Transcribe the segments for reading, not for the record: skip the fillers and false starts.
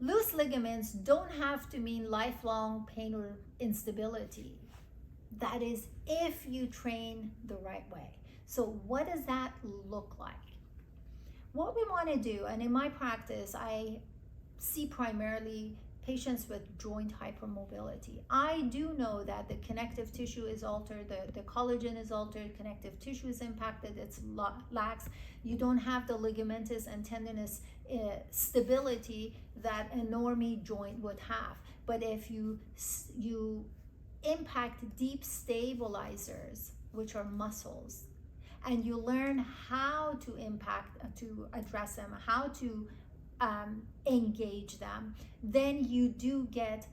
Loose ligaments don't have to mean lifelong pain or instability. That is if you train the right way. So what does that look like? What we want to do, and in my practice, I see primarily patients with joint hypermobility. I do know that the connective tissue is altered, the collagen is altered, connective tissue is impacted, it's lax. You don't have the ligamentous and tendinous stability that a normie joint would have. But if you impact deep stabilizers, which are muscles, and you learn how to to address them, how to engage them, then you do get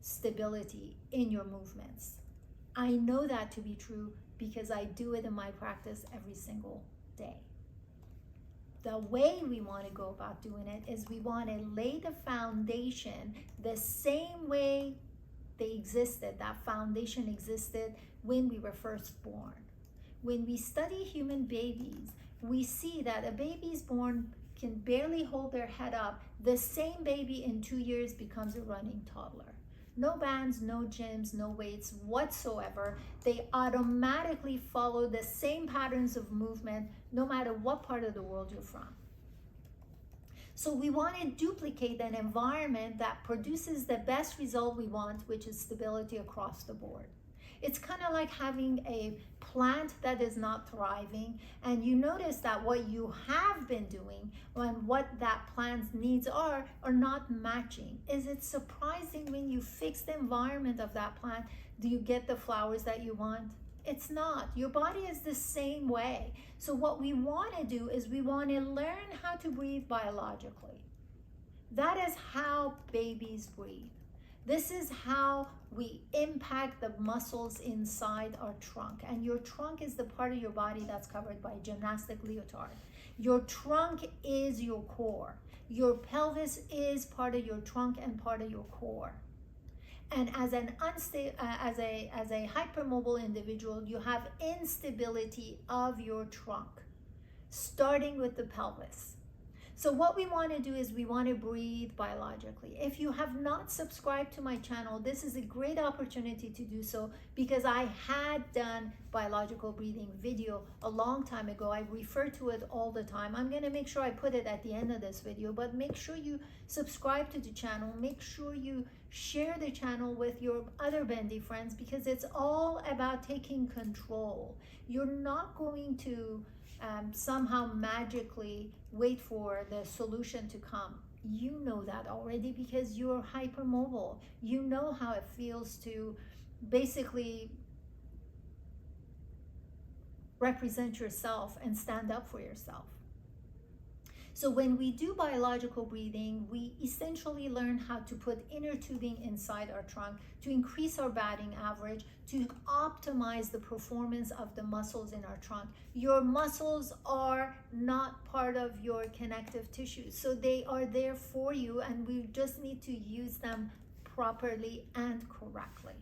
stability in your movements. I know that to be true because I do it in my practice every single day. The way we want to go about doing it is we want to lay the foundation the same way that foundation existed when we were first born. When we study human babies, we see that a baby's born can barely hold their head up. The same baby in 2 years becomes a running toddler. No bands, no gyms, no weights whatsoever. They automatically follow the same patterns of movement no matter what part of the world you're from. So we want to duplicate an environment that produces the best result we want, which is stability across the board. It's kind of like having a plant that is not thriving, and you notice that what you have been doing and what that plant's needs are not matching. Is it surprising when you fix the environment of that plant, do you get the flowers that you want? It's not. Your body is the same way. So what we want to do is we want to learn how to breathe biologically. That is how babies breathe. This is how we impact the muscles inside our trunk. And your trunk is the part of your body that's covered by a gymnastic leotard. Your trunk is your core. Your pelvis is part of your trunk and part of your core. And as a hypermobile individual, you have instability of your trunk, starting with the pelvis. So what we want to do is we want to breathe biologically. If you have not subscribed to my channel, this is a great opportunity to do so because I had done biological breathing video a long time ago. I refer to it all the time. I'm going to make sure I put it at the end of this video, but make sure you subscribe to the channel. Make sure you share the channel with your other bendy friends because it's all about taking control. You're not going to somehow magically wait for the solution to come. You know that already because you're hypermobile. You know how it feels to basically represent yourself and stand up for yourself. So when we do biological breathing, we essentially learn how to put inner tubing inside our trunk to increase our batting average, to optimize the performance of the muscles in our trunk. Your muscles are not part of your connective tissue, so they are there for you, and we just need to use them properly and correctly.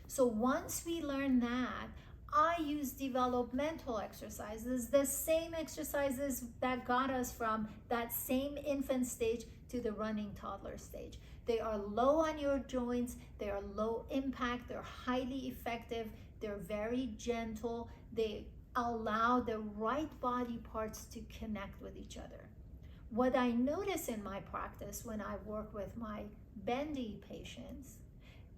So once we learn that, I use developmental exercises, the same exercises that got us from that same infant stage to the running toddler stage. They are low on your joints, they are low impact, they're highly effective, they're very gentle, they allow the right body parts to connect with each other. What I notice in my practice when I work with my bendy patients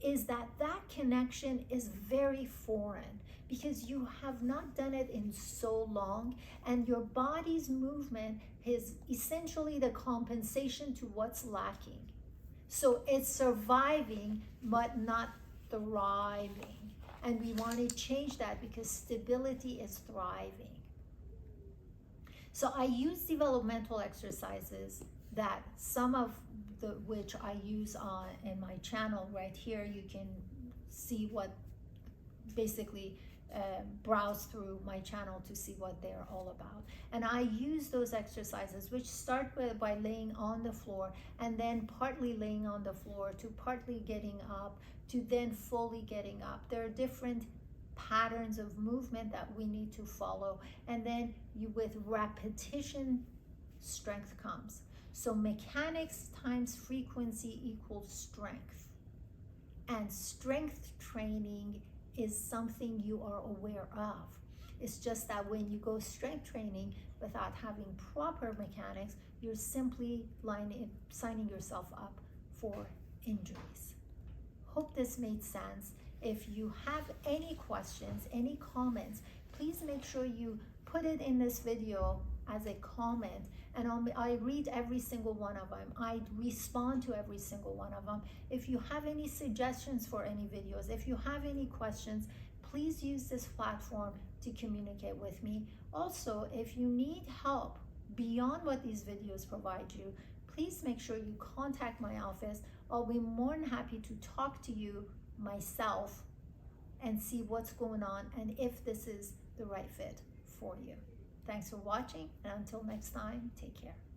is that connection is very foreign because you have not done it in so long, and your body's movement is essentially the compensation to what's lacking. So it's surviving but not thriving, and we want to change that because stability is thriving. So I use developmental exercises that some of which I use in my channel right here. You can see what basically browse through my channel to see what they're all about. And I use those exercises which start by laying on the floor and then partly laying on the floor to partly getting up to then fully getting up. There are different patterns of movement that we need to follow, and then with repetition, strength comes. So mechanics times frequency equals strength. And strength training is something you are aware of. It's just that when you go strength training without having proper mechanics, you're simply signing yourself up for injuries. Hope this made sense. If you have any questions, any comments, please make sure you put it in this video as a comment, and I read every single one of them. I respond to every single one of them. If you have any suggestions for any videos, if you have any questions, please use this platform to communicate with me. Also, if you need help beyond what these videos provide you, please make sure you contact my office. I'll be more than happy to talk to you myself and see what's going on and if this is the right fit for you. Thanks for watching, and until next time, take care.